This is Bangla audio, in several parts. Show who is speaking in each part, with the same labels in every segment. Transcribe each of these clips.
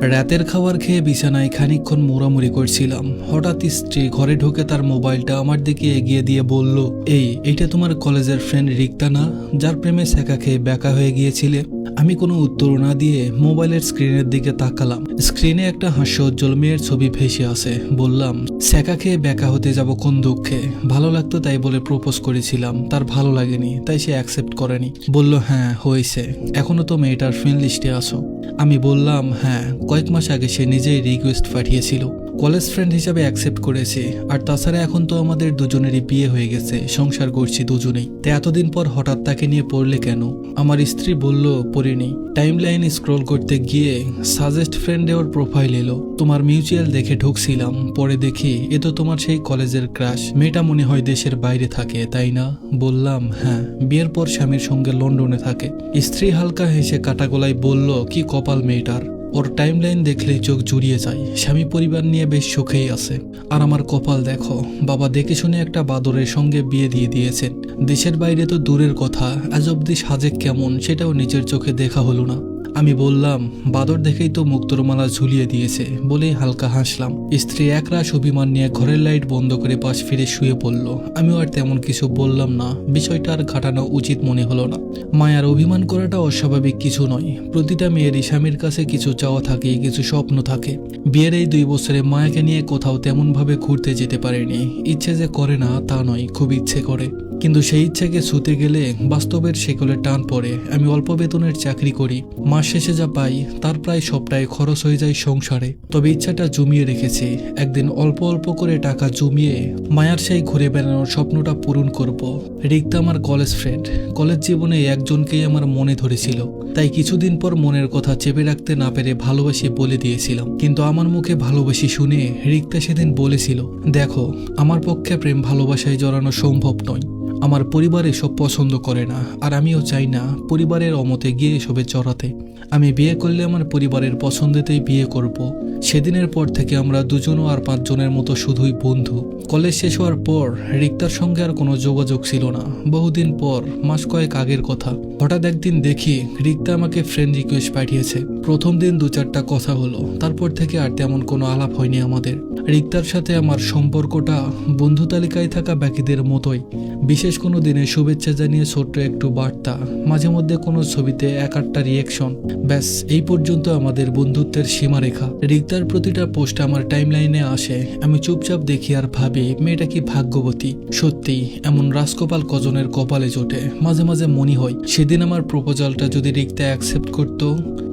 Speaker 1: রাতের খাবার খেয়ে বিছানায় খানিকক্ষণ মোড়ামুড়ি করছিলাম। হঠাৎ স্ত্রী ঘরে ঢুকে তার মোবাইলটা আমার দিকে এগিয়ে দিয়ে বলল, এইটা তোমার কলেজের ফ্রেন্ড রিক্তা না, যার প্রেমে সেকা খেয়ে ব্যাকা হয়ে গিয়েছিলে? আমি কোনো উত্তর না দিয়ে মোবাইলের স্ক্রিনের দিকে তাকালাম। স্ক্রিনে একটা হাস্যোজ্জ্বল মেয়ের ছবি ভেসে আছে। বললাম, সেকা খেয়ে ব্যাকা হতে যাব কোন দুঃখে? ভালো লাগতো তাই বলে প্রপোজ করেছিলাম, তার ভালো লাগেনি তাই সে অ্যাকসেপ্ট করেনি। বলল, হ্যাঁ হয়েছে, এখনো তো মেয়েটার ফ্রেন্ড লিস্টে আছো। আমি বললাম, হ্যাঁ, কয়েক মাস আগে সে নিজেই রিকোয়েস্ট পাঠিয়েছিল, কলেজ ফ্রেন্ড হিসাবে অ্যাকসেপ্ট করেছে। আর তাছাড়া এখন তো আমাদের দুজনেরই বিয়ে হয়ে গেছে, সংসার করছি দুজনেই। তো এতদিন পর হঠাৎ তাকে নিয়ে পড়লে কেন? আমার স্ত্রী বলল, পড়িনি। টাইম লাইন স্ক্রল করতে গিয়ে সাজেস্ট ফ্রেন্ডে ওর প্রোফাইল এলো, তোমার মিউচুয়াল দেখে ঢুকছিলাম। পরে দেখি এ তো তোমার সেই কলেজের ক্রাশ। মেয়েটা মনে হয় দেশের বাইরে থাকে, তাই না? বললাম, হ্যাঁ, বিয়ের পর স্বামীর সঙ্গে লন্ডনে থাকে। স্ত্রী হালকা হেসে কাটা গলায় বলল, কি কপাল মেয়েটার, ওর টাইম লাইন দেখলেই চোখ জুড়িয়ে যায়। স্বামী পরিবার নিয়ে বেশ সুখেই আছে। আর আমার কপাল দেখো, বাবা দেখে শুনে একটা বাদরের সঙ্গে বিয়ে দিয়ে দিয়েছেন। দেশের বাইরে তো দূরের কথা, আজ অব্দি সাজে কেমন সেটাও নিজের চোখে দেখা হলো না। আমি বললাম, বাদর দেখেই তো মুক্তোর মালা ঝুলিয়ে দিয়েছে, বলেই হালকা হাসলাম। স্ত্রী একরাশ অভিমান নিয়ে ঘরের লাইট বন্ধ করে পাশ ফিরে শুয়ে পড়ল। আমিও আর তেমন কিছু বললাম না, বিষয়টা আর ঘাটানো উচিত মনে হলো না। মায়ার অভিমান করাটা অস্বাভাবিক কিছু নয়। প্রতিটা মেয়েরই স্বামীর কাছে কিছু চাওয়া থাকে, কিছু স্বপ্ন থাকে। বিয়ের এই 2 বছরে মায়াকে নিয়ে কোথাও তেমনভাবে ঘুরতে যেতে পারেনি। ইচ্ছে যে করে না তা নয়, খুব ইচ্ছে করে, কিন্তু সেই ইচ্ছাকে ছুতে গেলে বাস্তবের শেকলে টান পড়ে। আমি অল্প বেতনের চাকরি করি, মাস শেষে যা পাই তার প্রায় সবটাই খরচ হয়ে যায় সংসারে। তবে ইচ্ছাটা জমিয়ে রেখেছি, একদিন অল্প অল্প করে টাকা জমিয়ে মায়ার সেই ঘুরে বেড়ানোর স্বপ্নটা পূরণ করব। রিক্তা আমার কলেজ ফ্রেন্ড, কলেজ জীবনে একজনকেই আমার মনে ধরেছিল, তাই কিছুদিন পর মনের কথা চেপে রাখতে না পেরে ভালোবাসি বলে দিয়েছিলাম। কিন্তু আমার মুখে ভালোবাসি শুনে রিক্তা সেদিন বলেছিল, দেখো, আমার পক্ষে প্রেম ভালোবাসায় জড়ানো সম্ভব নয়। আমার পরিবার এসব পছন্দ করে না, আর আমিও চাই না পরিবারের অমতে গিয়ে এসবে জড়াতে। আমি বিয়ে করলে আমার পরিবারের পছন্দেতেই বিয়ে করব। সেদিনের পর থেকে আমরা দুজনও আর 5 জনের মতো শুধুই বন্ধু। কলেজ শেষ হওয়ার পর রিক্তার সঙ্গে আর কোনো যোগাযোগ ছিল না। বহুদিন পর, মাস কয়েক আগের কথা, হঠাৎ একদিন দেখি রিক্তা আমাকে ফ্রেন্ড রিকোয়েস্ট পাঠিয়েছে। প্রথম দিন 2-4টা কথা হলো, তারপর থেকে আর তেমন কোনো আলাপ হয়নি আমাদের। রিক্তার সাথে আমার সম্পর্কটা বন্ধু তালিকায় থাকা বাকিদের মতোই। বিশেষ কোনো দিনে শুভেচ্ছা জানিয়ে ছোট্ট একটু বার্তা, মাঝে মধ্যে কোনো ছবিতে 1-8টা রিয়েকশন, ব্যাস এই পর্যন্ত আমাদের বন্ধুত্বের সীমারেখা। রিক্তার প্রতিটা পোস্ট আমার টাইম লাইনে আসে। আমি চুপচাপ দেখি আর ভাবি, মেয়েটা কি ভাগ্যবতী। সত্যি এমন রাজকপাল কজনের কপালে জোটে। মাঝে মাঝে মনে হয়, সেদিন আমার প্রপোজালটা যদি রিক্তা অ্যাকসেপ্ট করত,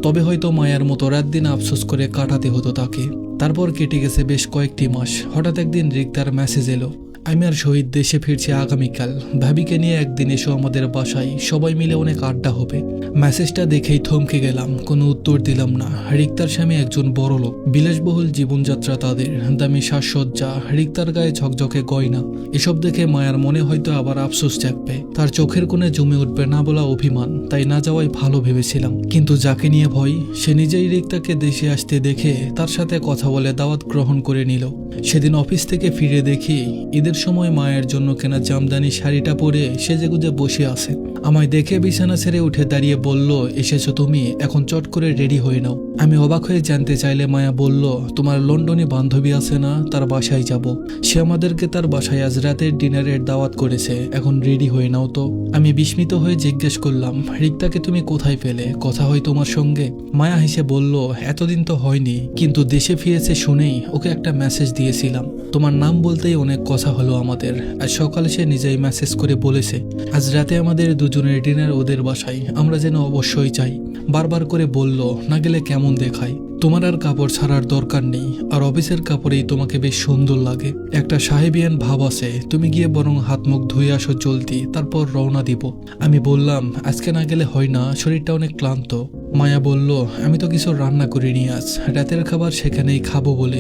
Speaker 1: তবে হয়তো মায়ার মতো রাত দিন আফসোস করে কাটাতে হতো তাকে। তারপর কেটে গেছে বেশ কয়েকটি মাস। হঠাৎ একদিন রিক্তার মেসেজ এলো, আমি আর শহীদ দেশে ফিরছি আগামীকাল, ভাবিকে নিয়ে একদিন এসো আমাদের বাসায়, সবাই মিলে অনেক আড্ডা হবে। মেসেজটা দেখেই থমকে গেলাম, কোনো উত্তর দিলাম না। রিক্তার স্বামী একজন বড় লোক, বিলাসবহুল জীবনযাত্রা তাদের, দামি সাজসজ্জা, রিক্তার গায়ে ঝকঝকে গয়না। এসব দেখে মায়ার মনে হয়তো আবার আফসোস জাগবে, তার চোখের কোণে জমে উঠবে না বলা অভিমান, তাই না যাওয়াই ভালো ভেবেছিলাম। কিন্তু যাকে নিয়ে ভয়, সে নিজেই রিক্তাকে দেশে আসতে দেখে তার সাথে কথা বলে দাওয়াত গ্রহণ করে নিল। সেদিন অফিস থেকে ফিরে দেখি ঈদের সময় মায়ের জন্য কেনা জামদানি শাড়িটা পরে সেজেগুজে বসে আছে। আমায় দেখে বিছানা ছেড়ে উঠে দাঁড়িয়ে বলল, এসেছো তুমি, এখন চট করে রেডি হয়ে নাও। আমি অবাক হয়ে জানতে চাইলে মায়া বলল, তোমার লন্ডনে বান্ধবী আছে না, তার বাসায় যাব। সে আমাদেরকে তার বাসায় আজ রাতের ডিনারের দাওয়াত করেছে, এখন রেডি হয়ে নাও তো। আমি বিস্মিত হয়ে জিজ্ঞেস করলাম, রিক্তাকে তুমি কোথায় পেলে, কথা হয় তোমার সঙ্গে? মায়া হেসে বলল, এতদিন তো হয়নি, কিন্তু দেশে ফিরেছে শুনেই ওকে একটা মেসেজ দিয়েছিলাম। তোমার নাম বলতেই অনেক কথা হলো আমাদের। আজ সকালে সে নিজেই মেসেজ করে বলেছে, আজ রাতে আমাদের দুজনের ডিনার ওদের বাসায়, আমরা যেন অবশ্যই চাই। বারবার করে বলল, না গেলে কেমন দেখায়। তোমার আর কাপড় ছাড়ার দরকার নেই, আর অফিসের কাপড়েই তোমাকে বেশ সুন্দর লাগে। একটা সাহেবিয়ান ভাব আছে, তুমি গিয়ে বরং হাত মুখ ধুয়ে আসো জলদি, তারপর রওনা দিব। আমি বললাম, আজকে না গেলে হয় না, শরীরটা অনেক ক্লান্ত। মায়া বলল, আমি তো কিছু রান্না করিনি আজ, রাতের খাবার সেখানেই খাবো বলে।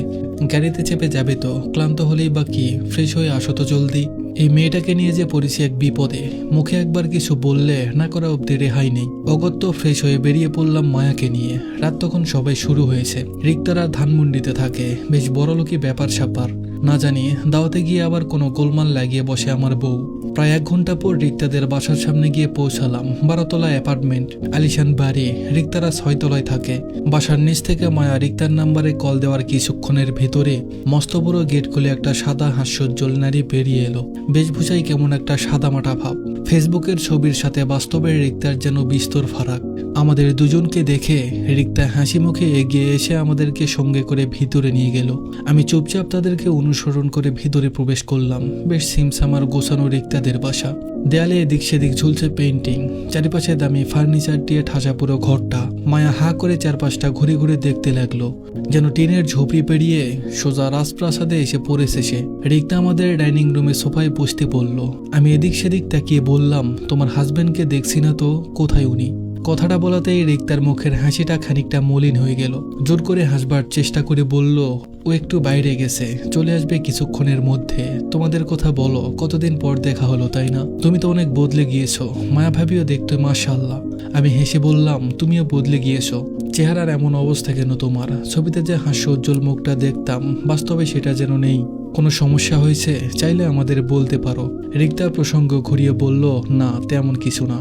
Speaker 1: গাড়িতে চেপে যাবে তো, ক্লান্ত হলেই বা কি, ফ্রেশ হয়ে আসো তো জলদি। এই মেয়েটাকে নিয়ে যে পড়েছি এক বিপদে, মুখে একবার কিছু বললে না করা অব্দি রেহাই নেই। অগত্য ফ্রেশ হয়ে বেরিয়ে পড়লাম মায়াকে নিয়ে। রাত তখন সবাই শুরু হয়েছে। রিক্তারা ধানমন্ডিতে থাকে, বেশ বড়লোকি ব্যাপার স্যাপার। না জানি দাওয়াতে গিয়ে আবার কোনো গোলমাল লাগিয়ে বসে আমার বউ। প্রায় 1 ঘন্টা পর রিক্তাদের বাসার সামনে গিয়ে পৌঁছালাম। 12 তলা অ্যাপার্টমেন্ট, আলিশান বাড়ি। রিক্তারা 6 তলায় থাকে। বাসার নিচ থেকে মায়া রিক্তার নাম্বারে কল দেওয়ার কিছুক্ষণের ভেতরে মস্ত বড় গেট খুলে একটা সাদা হাস্যোজ্জ্বল নারী বেরিয়ে এলো। বেশভূষায় কেমন একটা সাদামাটা ভাব। ফেসবুকের ছবির সাথে বাস্তবের রিক্তার যেন বিস্তর ফারাক। আমাদের দুজনকে দেখে রিক্তা হাসি মুখে এগিয়ে এসে আমাদেরকে সঙ্গে করে ভিতরে নিয়ে গেল। আমি চুপচাপ তাদেরকে অনুসরণ করে ভিতরে প্রবেশ করলাম। বেশ সিমসামার গোছানো রিক্তাদের বাসা। দেয়ালে এদিক সেদিক ঝুলছে পেইন্টিং, চারিপাশে দামি ফার্নিচার দিয়ে ঠাসা পুরো ঘরটা। মায়া হা করে চারপাশটা ঘুরে ঘুরে দেখতে লাগলো, যেন টিনের ঝুপড়ি পেরিয়ে সোজা রাজপ্রাসাদে এসে পড়েছে সে। রিক্তা আমাদের ডাইনিং রুমে সোফায় বসতে বলল। আমি এদিক সেদিক তাকিয়ে বললাম, তোমার হাজবেন্ডকে দেখছি না তো, কোথায় উনি? কথাটা বলাতেই রিক্তার মুখের হাসিটা খানিকটা মলিন হয়ে গেল। জোর করে হাসবার চেষ্টা করে বলল, ও একটু বাইরে গেছে, চলে আসবে কিছুক্ষণের মধ্যে। তোমাদের কথা বলো, কতদিন পর দেখা হলো তাই না? তুমি তো অনেক বদলে গিয়েছো। মায়া ভাবিও দেখতে মাশাআল্লাহ। আমি হেসে বললাম, তুমিও বদলে গিয়েছো। চেহারার এমন অবস্থা কেন তোমার? ছবিতে যে হাস্যোজ্জ্বল মুখটা দেখতাম, বাস্তবে সেটা যেন নেই। কোনো সমস্যা হয়েছে? চাইলে আমাদের বলতে পারো। রিক্তা প্রসঙ্গ ঘুরিয়ে বলল, না তেমন কিছু না,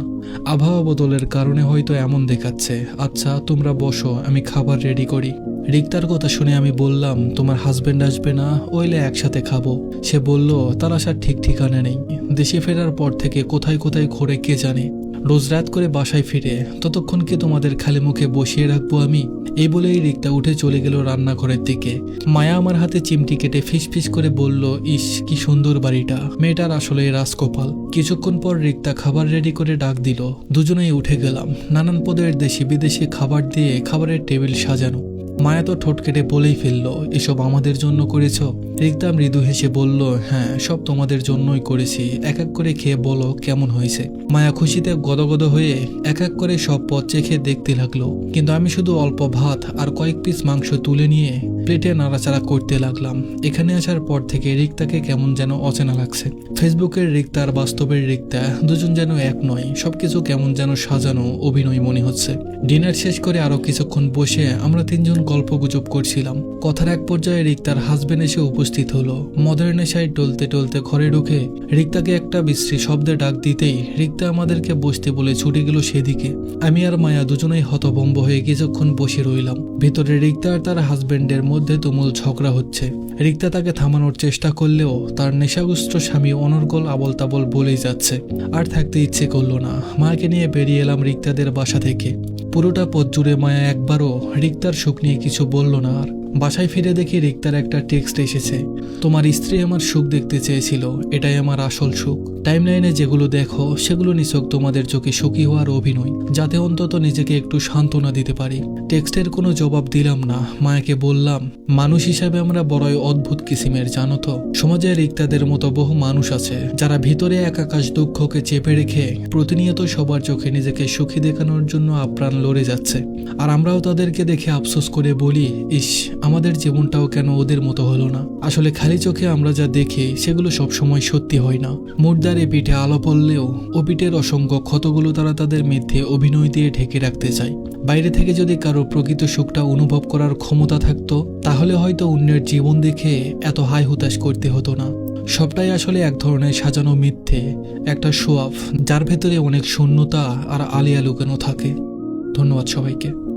Speaker 1: আবহাওয়া বদলের কারণে হয়তো এমন দেখাচ্ছে। আচ্ছা তোমরা বসো, আমি খাবার রেডি করি। রিক্তার কথা শুনে আমি বললাম, তোমার হাজবেন্ড আসবে না? ওইলে একসাথে খাবো। সে বলল, তার আসার ঠিক ঠিকানা নেই। দেশে ফেরার পর থেকে কোথায় কোথায় ঘোরে কে জানে। রোজ রাত করে বাসায় ফিরে, ততক্ষণ কি তোমাদের খালি মুখে বসিয়ে রাখবো আমি? এই বলেই রিক্তা উঠে চলে গেল রান্নাঘরের দিকে। মায়া আমার হাতে চিমটি কেটে ফিস ফিস করে বলল, ইস কি সুন্দর বাড়িটা, মেয়েটার আসলে রাজকপাল। কিছুক্ষণ পর রিক্তা খাবার রেডি করে ডাক দিল। দুজনেই উঠে গেলাম। নানান পদের দেশি বিদেশি খাবার দিয়ে খাবারের টেবিল সাজানো। মায়া তো ঠোঁট কেটে বলেই ফেললো, এসব আমাদের জন্য করেছ? রিক্তা মৃদু হেসে বলল, হ্যাঁ সব তোমাদের জন্যই করেছি। এক এক করে খেয়ে বলো কেমন হয়েছে। মায়া খুশিতে গদগদ হয়ে এক এক করে সব পদ চেখে দেখতে লাগলো, কিন্তু আমি শুধু অল্প ভাত আর কয়েক পিস মাংস তুলে নিয়ে প্লেটে নাড়াচাড়া করতে লাগলাম। এখানে আসার পর থেকে রিক্তাকে কেমন যেন অচেনা লাগছে। ফেসবুকের রিক্তা আর বাস্তবের রিক্তা দুজন যেন এক নয়। সবকিছু কেমন যেন সাজানো অভিনয় মনে হচ্ছে। ডিনার শেষ করে আরো কিছুক্ষণ বসে আমরা তিনজন গল্প গুজব করছিলাম। কথার এক পর্যায়ে রিক্তার হাজবেন্ড এসে উপস্থিত হলো। মদের নেশায় টলতে টলতে ঘরে ঢুকে রিক্তাকে একটা বিশ্রী শব্দে ডাক দিতেই রিক্তা আমাদেরকে বসতে বলে ছুটে গেল সেদিকে। আমি আর মায়া দুজনেই হতভম্ব হয়ে কিছুক্ষণ বসে রইলাম। ভেতরে রিক্তা আর তার হাজবেন্ডের মধ্যে তুমুল ঝগড়া হচ্ছে। রিক্তা তাকে থামানোর চেষ্টা করলেও তার নেশাগ্রস্ত স্বামী অনর্গল আবল তাবল বলেই যাচ্ছে। আর থাকতে ইচ্ছে করলো না। মাকে নিয়ে বেরিয়ে এলাম রিক্তাদের বাসা থেকে। পুরোটা পথ জুড়ে মায়া একবারও রিক্তার সুখ নিয়ে কিছু বলল না। আর বাসায় ফিরে দেখি রিক্তার একটা টেক্সট এসেছে, তোমার স্ত্রী আমার সুখ দেখতে চেয়েছিল, এটাই আমার আসল সুখ। টাইমলাইনে যেগুলো দেখো সেগুলো নিছক তোমাদের চোখে সুখী হওয়ার অভিনয়, যাতে অন্তত নিজেকে একটু সান্ত্বনা দিতে পারি। টেক্সটের কোনো জবাব দিলাম না। মায়াকে বললাম, মানুষ হিসাবে আমরা বড়ই অদ্ভুত কিসিমের, জানো তো? সমাজে রিক্তাদের মতো বহু মানুষ আছে যারা ভিতরে এক আকাশ দুঃখকে চেপে রেখে প্রতিনিয়ত সবার চোখে নিজেকে সুখী দেখানোর জন্য আপ্রাণ লড়ে যাচ্ছে। আর আমরাও তাদেরকে দেখে আফসোস করে বলি, ইস আমাদের জীবনটাও কেন ওদের মতো হলো না। আসলে খালি চোখে আমরা যা দেখি সেগুলো সবসময় সত্যি হয় না। মুর্দারে পিঠে আলো পড়লেও ও পিঠের অসংখ্য ক্ষতগুলো তারা তাদের মধ্যে অভিনয় দিয়ে ঢেকে রাখতে চায়। বাইরে থেকে যদি কারো প্রকৃত সুখটা অনুভব করার ক্ষমতা থাকতো, তাহলে হয়তো অন্যের জীবন দেখে এত হাই হুতাশ করতে হতো না। সবটাই আসলে এক ধরনের সাজানো মিথ্যে, একটা শো অফ, যার ভেতরে অনেক শূন্যতা আর আলিয়া লুকানো থাকে। ধন্যবাদ সবাইকে।